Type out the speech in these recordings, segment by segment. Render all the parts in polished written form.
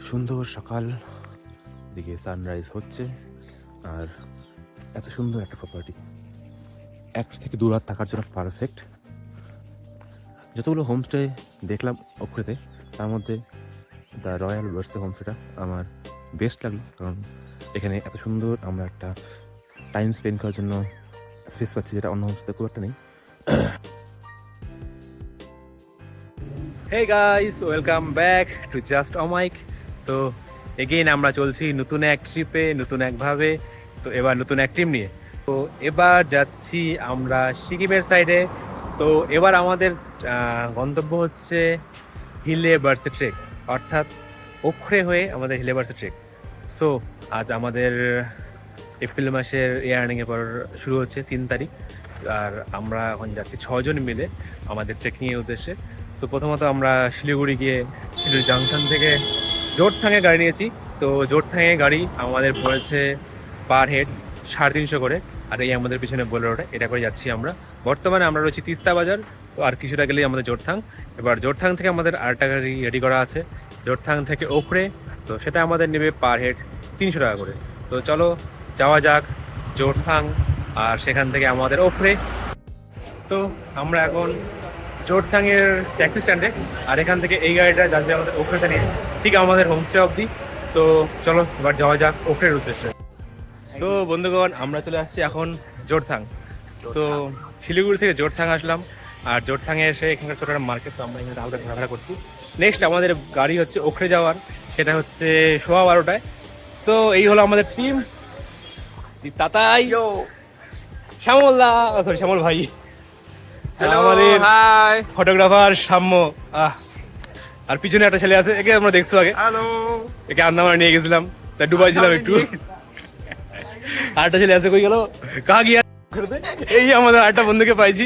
সুন্দর সকাল, দিকে সানরাইজ হচ্ছে। আর এত সুন্দর একটা প্রপার্টি, এক থেকে দু রাত থাকার জন্য পারফেক্ট। যতগুলো হোমস্টে দেখলাম অক্ষরেতে, তার মধ্যে দ্য রয়্যাল ভার্সে হোমস্টেটা আমার বেস্ট লাগলো, কারণ এখানে এত সুন্দর আমরা একটা টাইম স্পেন্ড করার জন্য স্পেস পাচ্ছি, যেটা অন্য হোমস্টে খুব একটা নেই। Hey guys, welcome back to just অমাইক। তো এগেইন আমরা চলছি নতুন এক ট্রিপে, নতুন একভাবে। তো এবার নতুন এক টিম নিয়ে, তো এবার যাচ্ছি আমরা সিকিমের সাইডে। তো এবার আমাদের গন্তব্য হচ্ছে হিলে বার্সে ট্রেক, অর্থাৎ ওখরে হয়ে আমাদের হিলে বার্সে ট্রেক। সো আজ আমাদের এপ্রিল মাসের ইয়ার্নিংয়ের পর শুরু হচ্ছে 3 তারিখ। আর আমরা এখন যাচ্ছি 6 জন মিলে আমাদের ট্রেকিংয়ের উদ্দেশ্যে। তো প্রথমত আমরা শিলিগুড়ি গিয়ে শিলিগুড়ি জাংশন থেকে জোরথাঙে গাড়ি নিয়েছি। তো জোরথাঙে গাড়ি আমাদের পড়েছে পার হেড 350 করে। আর এই আমাদের পিছনে বোলেরোটা, এটা করে যাচ্ছি আমরা। বর্তমানে আমরা রয়েছি তিস্তা বাজার। তো আর কিছুটা গেলেই আমাদের জোরথাং। এবার জোরথাং থেকে আমাদের আরেকটা গাড়ি রেডি করা আছে জোরথাং থেকে ওখরে। তো সেটা আমাদের নেবে পার হেড 300 টাকা করে। তো চলো যাওয়া যাক জোরথাং, আর সেখান থেকে আমাদের ওখরে। তো আমরা এখন জোরথাংয়ের ট্যাক্সি স্ট্যান্ডে, আর এখান থেকে এই গাড়িটা যাবে আমাদের ওখরেতে নিয়ে ঠিক আমাদের হোমস্টে অবধি। তো চলো এবার যাওয়া যাক ওখরের উদ্দেশ্যে। তো বন্ধুগণ, আমরা চলে আসছি এখন জোরথাং। তো শিলিগুড়ি থেকে জোরথাং আসলাম, আর জোরথাংয়ে এসে এখানকার ছোটো একটা মার্কেট, তো আমরা এখানে হালকা ঘোরাফেরা করছি। নেক্সট আমাদের গাড়ি হচ্ছে ওখরে যাওয়ার, সেটা হচ্ছে 12:15টায়। সো এই হলো আমাদের টিম। তাতাই, শ্যামলদা, সরি শ্যামল ভাই, আমাদের ফটোগ্রাফার সাম্য, আর পিছনে একটা ছেলে আছে, একে আমরা দেখছো আগে। হ্যালো, একে আন্দামান নিয়ে গেছিলাম, তাই ডুবাই ছিলাম একটু। আরেকটা ছেলে আছে, কই গেল, কাহা গিয়া। এই আমাদের আরেকটা বন্ধুকে পাইছি।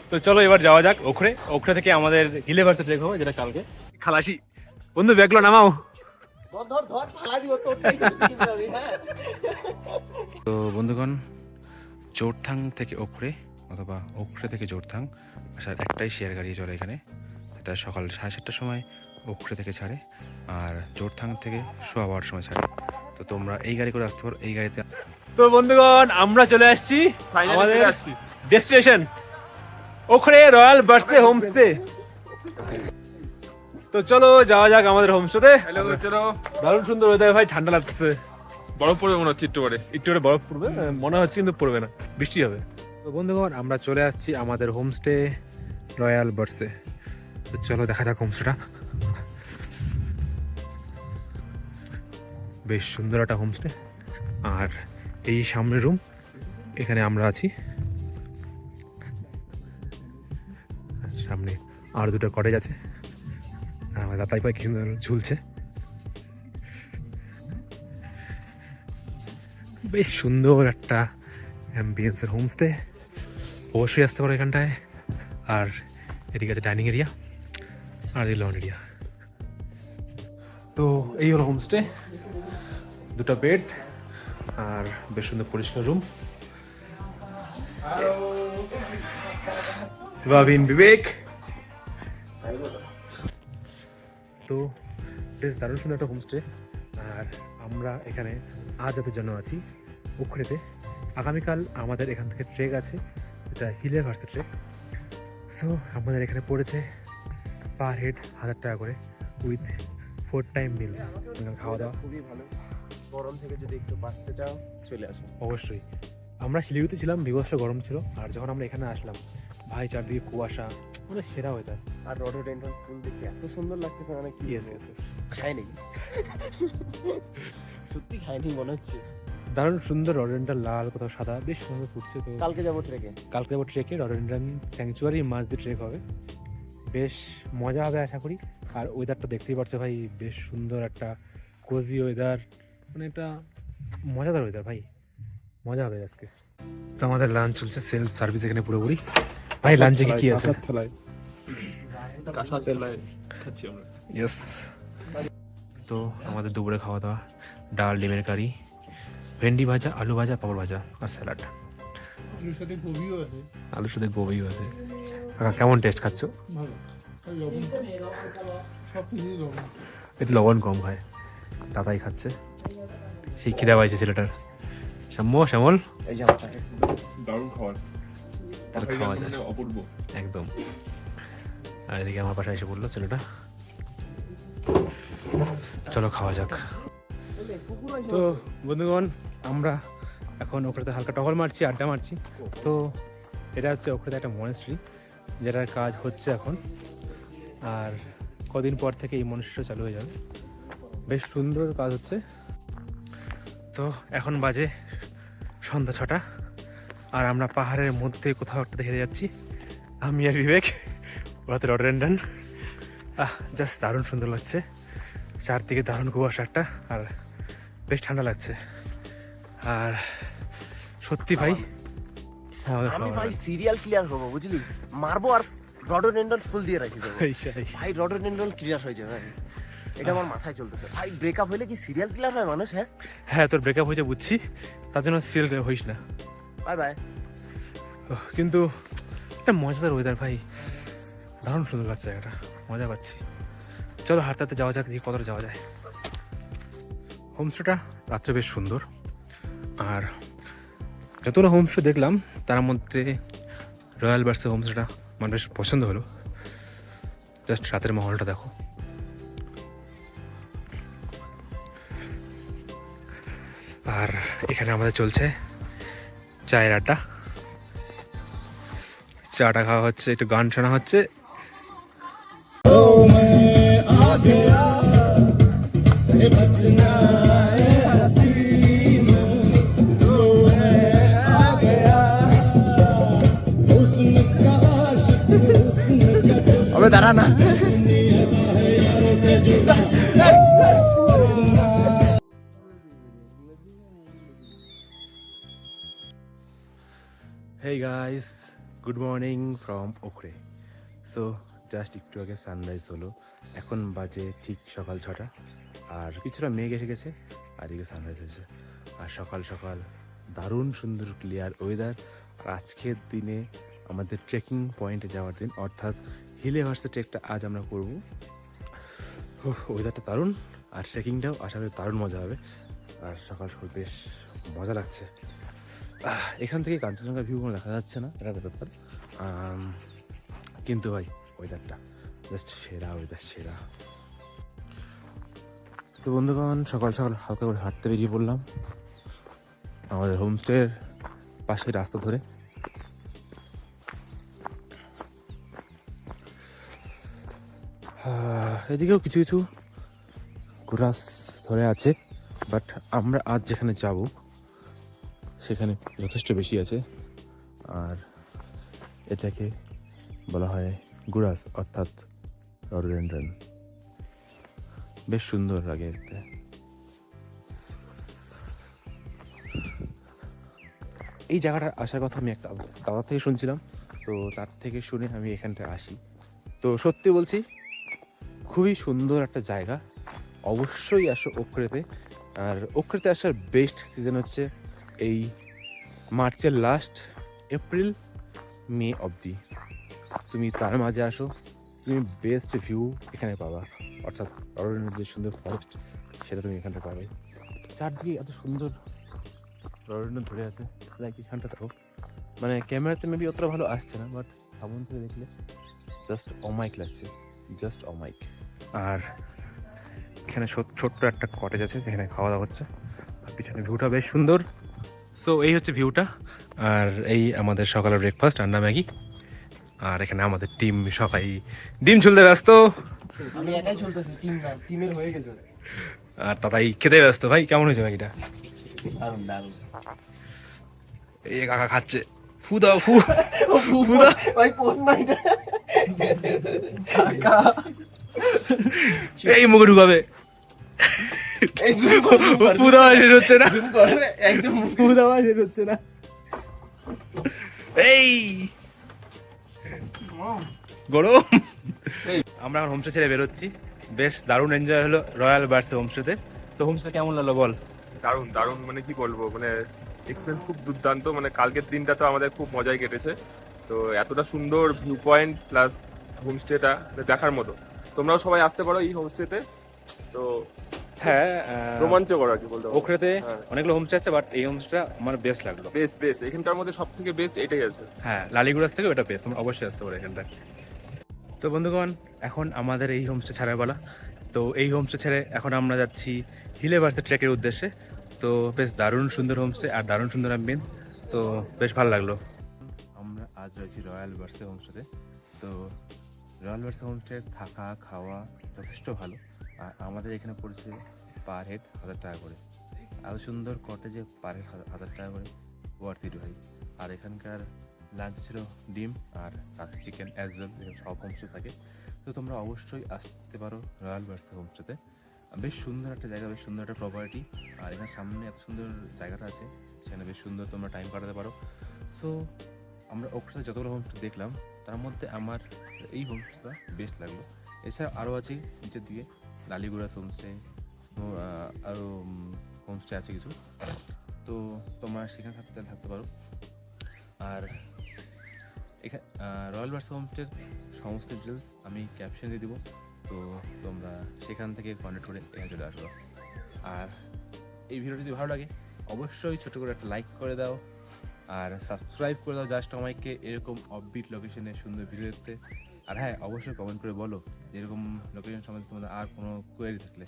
তো চলো এবার যাওয়া যাক ওখরে। ওখরে থেকে আমাদের হিলে ভার্সে ট্রেক হবে, যেটা কালকে। খালাসি বন্ধু, ব্যাগগুলো নামাও। তো বন্ধুগণ, জোরথাং থেকে ওখরে অথবা ওখরে থেকে জোরথাং আসার একটাই শেয়ার গাড়ি চলে এখানে। এটা সকাল 7:30টার সময় ওখরে থেকে ছাড়ে, আর জোরথাং থেকে 12:15টার সময় ছাড়ে। তো তোমরা এই গাড়ি করে আসতে পারো, এই গাড়িতে। তো বন্ধুগণ, আমরা চলে আসছি আমাদের ডেস্টিনেশন ওখরে রয়্যাল ভার্সে হোমস্টে। তো চলো যাওয়া যাক আমাদের হোমস্টেতে। চলো, দারুণ সুন্দর ওয়েদার ভাই, ঠান্ডা লাগছে। বরফ পড়বে মনে হচ্ছে, একটু পরে বরফ পড়বে মনে হচ্ছে, কিন্তু পড়বে না, বৃষ্টি হবে। তো বন্ধুগণ, আমরা চলে আসছি আমাদের হোমস্টে রয়্যাল ভার্সে। তো চলো দেখা যাক হোমস্টেটা। বেশ সুন্দর একটা হোমস্টে, আর এই সামনের রুম, এখানে আমরা আছি। সামনে আর দুটো কটেজ আছে, আমার দাতাই পাই কি সুন্দর ঝুলছে। বেশ সুন্দর একটা অ্যাম্বিয়েন্সের হোমস্টে, অবশ্যই আসতে পারো এখানটায়। আর এদিকে আছে ডাইনিং এরিয়া, আর এই লন এরিয়া। তো এই হলো হোমস্টে, দুটো বেড আর বেশ সুন্দর পরিষ্কার রুম। ভাবিন বিবেক। তো বেশ দারুণ সুন্দর একটা হোমস্টে, আর আমরা এখানে আজ রাতের জন্য আছি ওখরেতে। আগামীকাল আমাদের এখান থেকে ট্রেক আছে, যেটা হিলে ভার্সে ট্রেক। সো আমাদের এখানে পড়েছে পার হেড 1000 টাকা করে, উইথ 4 টাইম মিল, খাওয়া দাওয়া। খুবই ভালো। গরম থেকে যদি একটু বাঁচতে চাও চলে আসো। অবশ্যই। আমরা শিলিগুড়িতে ছিলাম, বিভৎস গরম ছিল, আর যখন আমরা এখানে আসলাম ভাই, চারদিকে কুয়াশা, মানে সেরা ওয়েদার। আর রডোডেন্ড্রন ফুল দেখতে এত সুন্দর লাগতেছে, মানে কি খাইনি, সত্যি খাইনি মনে হচ্ছে। দারুণ সুন্দর, রডোডেন্ড্রন লাল, কোথাও সাদা, বেশ সুন্দর ফুটছে। তো কালকে যাবো ট্রেকে। কালকে যাবো ট্রেকে, রডোডেন্ড্রন স্যাংচুয়ারি মাছ দিয়ে ট্রেক হবে, বেশ মজা হবে আশা করি। আর ওয়েদারটা দেখতেই পাচ্ছ ভাই, বেশ সুন্দর একটা কোজি ওয়েদার, মানে একটা মজাদার ওয়েদার ভাই, মজা হবে আজকে। তো আমাদের লাঞ্চ চলছে, সেলফ সার্ভিস এখানে পুরোপুরি। ভাই লাঞ্চে কি আছে? ইয়েস। তো আমাদের দুপুরে খাওয়া দাওয়া, ডাল, ডিমের কারি, ভেন্ডি ভাজা, আলু ভাজা, পাপড় ভাজা, আর স্যালাড। আলুর সাথে গোবিও আছে। আলুর সাথে গোবিও আছে। কাকা কেমন টেস্ট খাচ্ছ? ভালো, লবণ সব কিছু লবণ। একটু লবণ কম খায়, দাদাই খাচ্ছে। সেই খিদা পাইছে ছেলেটার। শ্যামল এই যে আমার দারুণ খাবার, তাহলে খাওয়া যায় অপূর্ব। একদম। আর এদিকে আমার পাশে এসে পড়লো ছেলেটা। চলো খাওয়া যাক। তো বন্ধুগণ, আমরা এখন ওখানে হালকা টহল মারছি, আড্ডা মারছি। তো এটা হচ্ছে ওখানে একটা মনেস্ট্রি, যেটার কাজ হচ্ছে এখন, আর কদিন পর থেকে এই মনেস্ট্রি চালু হয়ে যাবে। বেশ সুন্দর কাজ হচ্ছে। তো এখন বাজে সন্ধ্যা 6টা, আর আমরা পাহাড়ের মধ্যে কোথাও একটা দেখে যাচ্ছি, আমি আর বিবেক, ওরাতে রডরেন্ডন। জাস্ট দারুণ সুন্দর লাগছে, চারদিকে দারুণ কুয়াশা একটা, আর বেশ ঠান্ডা লাগছে। আর সত্যি ভাই আমি ভাই সিরিয়াল ক্লিয়ার হবো, বুঝলি, মারবো আর রডোডেন্ড্রন ফুল দিয়ে রাখি দেবো ভাই। রডোডেন্ড্রন ক্লিয়ার হয়ে যাবে ভাই, এটা আমার মাথায় চলতেছে ভাই। ব্রেকআপ হলে কি সিরিয়াল ক্লিয়ার হয় মানুষ? হ্যাঁ হ্যাঁ, তোর ব্রেকআপ হয়েছে বুঝছি, তার জন্য সিরিয়াল হইস না। Bye bye. কিন্তু একটা মজাদার ওয়েদার ভাই, দারুণ সুন্দর লাগছে জায়গাটা, মজা পাচ্ছি। চলো হাঁটতে হাঁটতে যাওয়া যাক, দেখি কতটা যাওয়া যায়। হোমস্টেটা রাত্রে বেশ সুন্দর, আর যতটা হোমস্টে দেখলাম তার মধ্যে রয়্যাল বার্সের হোমস্টেটা আমার বেশ পছন্দ হলো। জাস্ট রাতের মহলটা দেখো। আর এখানে আমাদের চলছে চায়ের আড্ডা, চাটা খাওয়া হচ্ছে, একটু গান শোনা হচ্ছে। अबे दारा ना। Hey guys, good morning from Okhrey. So just একটু আগে সানরাইজ হলো, এখন বাজে ঠিক সকাল 6টা, আর কিছুটা মেঘ এসে গেছে, আর এদিকে সানরাইজ হয়েছে। আর সকাল সকাল দারুণ সুন্দর ক্লিয়ার ওয়েদার। আর আজকের দিনে আমাদের ট্রেকিং পয়েন্টে যাওয়ার দিন, অর্থাৎ হিল এভারেস্ট ট্রেকটা আজ আমরা করব। ওয়েদারটা দারুণ, আর ট্রেকিংটাও আশা করি দারুণ মজা হবে। আর সকাল সকাল বেশ মজা লাগছে। এখান থেকে কাঞ্চনজঙ্ঘা ভিউ কোনো দেখা যাচ্ছে না, এটা ব্যাপার, কিন্তু ভাই ওয়েদারটা জাস্ট সেরা, ওয়েদার সেরা। তো বন্ধুগণ, সকাল সকাল হালকা করে হাঁটতে বেরিয়ে পড়লাম আমাদের হোমস্টের পাশে রাস্তা ধরে। এদিকেও কিছু কিছু ঘোরাস ধরে আছে, বাট আমরা আজ যেখানে যাব সেখানে যথেষ্ট বেশি আছে। আর এটাকে বলা হয় গুরাস, অর্থাৎ রডোডেন্ড্রন। বেশ সুন্দর লাগে দেখতে। এই জায়গাটা আসার কথা আমি একটা দাদা থেকে শুনছিলাম, তো তার থেকে শুনে আমি এখানটায় আসি। তো সত্যি বলছি, খুবই সুন্দর একটা জায়গা, অবশ্যই আসো ওখরেতে। আর ওখরেতে আসার বেস্ট সিজন হচ্ছে এই মার্চের লাস্ট, এপ্রিল মে অবধি। তুমি তার মাঝে আসো, তুমি বেস্ট ভিউ এখানে পাবা, অর্থাৎ রডোডেন্ড্রনের যে সুন্দর ফরেস্ট সেটা তুমি এখানটা পাবে। চারদিকে এত সুন্দর রডোডেন্ড্রন ধরে আছে, লাইক এখানটা দেখো, মানে ক্যামেরাতে মেবি অতটা ভালো আসছে না, বাট সামন থেকে দেখলে জাস্ট অমাইক লাগছে, জাস্ট অমাইক। আর এখানে ছোট্ট একটা কটেজ আছে, এখানে খাওয়া দাওয়া হচ্ছে, আর পিছনে ভিউটা বেশ সুন্দর। সো এই হচ্ছে ভিউটা, আর এই আমাদের সকালের ব্রেকফাস্ট, রান্না ম্যাগি। আর এখানে আমাদের টিম সবাই ডিম ছুলতে ব্যস্ত, আমি একাই চলতেছি, টিম না, টিমের হয়ে গেছে। আর তাই খেতে ব্যস্ত। ভাই কেমন হয়েছে ম্যাগিটা? দারুণ দারুণ। এই কাকা খাচ্ছে, ফু দাও, ফু ফু দাও ভাই পোস্ট না এটা। কাকা এই মুখে ঢুকাবে, এই জুম কর, ফু দেওয়া শেষ হচ্ছে না, জুম কর, একদম ফু দেওয়া শেষ হচ্ছে না। এই গরম। আমরা এখন হোমস্টে ছেড়ে বেরোচ্ছি, বেশ দারুণ এনজয় হলো রয়্যাল বার্সে হোমস্টেতে। তো হোমস্টে কেমন লাগলো বল? দারুণ দারুণ, মানে কি বলবো, মানে এক্সপিরিয়েন্স খুব দুর্দান্ত। মানে কালকের দিনটা তো আমাদের খুব মজাই কেটেছে। তো এতটা সুন্দর ভিউ পয়েন্ট প্লাস হোমস্টেটা দেখার মতো। তোমরাও সবাই আসতে পারো এই হোমস্টেতে, তো হ্যাঁ রোমাঞ্চকর আর কি বলতে পারো। ওখরাতে হ্যাঁ। অনেকগুলো হোমস্টে আছে, বাট এই হোমস্টেটা আমার বেস্ট লাগলো। বেস্ট বেস্ট এখানকার মধ্যে সব থেকে বেস্ট এটাই আছে। হ্যাঁ, লালিগুড়াস থেকে ওটা বেস্ট, তোমরা অবশ্যই আসতে পারো এখানটা। তো বন্ধুগণ, এখন আমাদের এই হোমস্টে ছাড়ার বেলা। তো এই হোমস্টে ছেড়ে এখন আমরা যাচ্ছি হিলে ভার্সে ট্রেকের উদ্দেশ্যে। তো বেশ দারুণ সুন্দর হোমস্টে আর দারুণ সুন্দর অ্যাম্বিয়েন্স, তো বেশ ভালো লাগলো। আমরা আজ রয়েছি রয়্যাল ভার্সে হোমস্টেতে। তো রয়্যাল ভার্সে হোমস্টে থাকা খাওয়া যথেষ্ট ভালো, আর আমাদের এখানে পড়েছে পার হেড 1000 টাকা করে। এত সুন্দর কটেজে পার হেড 1000 টাকা করে, ওয়ার্থ ইট ভাই। আর এখানকার লাঞ্চ ছিল ডিম আর রাতে চিকেন অ্যাজ ওয়েল, সব হোমস্টে থাকে। তো তোমরা অবশ্যই আসতে পারো রয়্যাল ভার্সে হোমস্টেতে। বেশ সুন্দর একটা জায়গা, বেশ সুন্দর একটা প্রপার্টি, আর এখানে সামনে এত সুন্দর জায়গাটা আছে, সেখানে বেশ সুন্দর তোমরা টাইম কাটাতে পারো। সো আমরা ওখানে যতগুলো হোমস্টে দেখলাম তার মধ্যে আমার এই হোমস্টেটা বেস্ট লাগলো। এছাড়া আরও আছে নিচের দিকে লালিগুড়াস হোমস্টে, আরও হোমস্টে আছে কিছু, তো তোমরা সেখানে থাকতে পারো। আর এখানে রয়্যাল ভার্সে হোমস্টের সমস্ত ডিটেলস আমি ক্যাপশন দিয়ে দেবো, তো তোমরা সেখান থেকে কন্ট্যাক্ট করে এখানে চলে আসবো। আর এই ভিডিও যদি ভালো লাগে অবশ্যই ছোটো করে একটা লাইক করে দাও, আর সাবস্ক্রাইব করে দাও জাস্ট আমাকে এরকম অফবিট লোকেশনে সুন্দর ভিডিও দেখতে। আর হ্যাঁ, অবশ্যই কমেন্ট করে বলো এরকম লোকেশন সম্বন্ধে তোমাদের আর কোনো কোয়েরি থাকলে।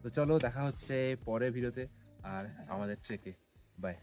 তো চলো, দেখা হচ্ছে পরের ভিডিওতে আর আমাদের ট্রেকে। বাই।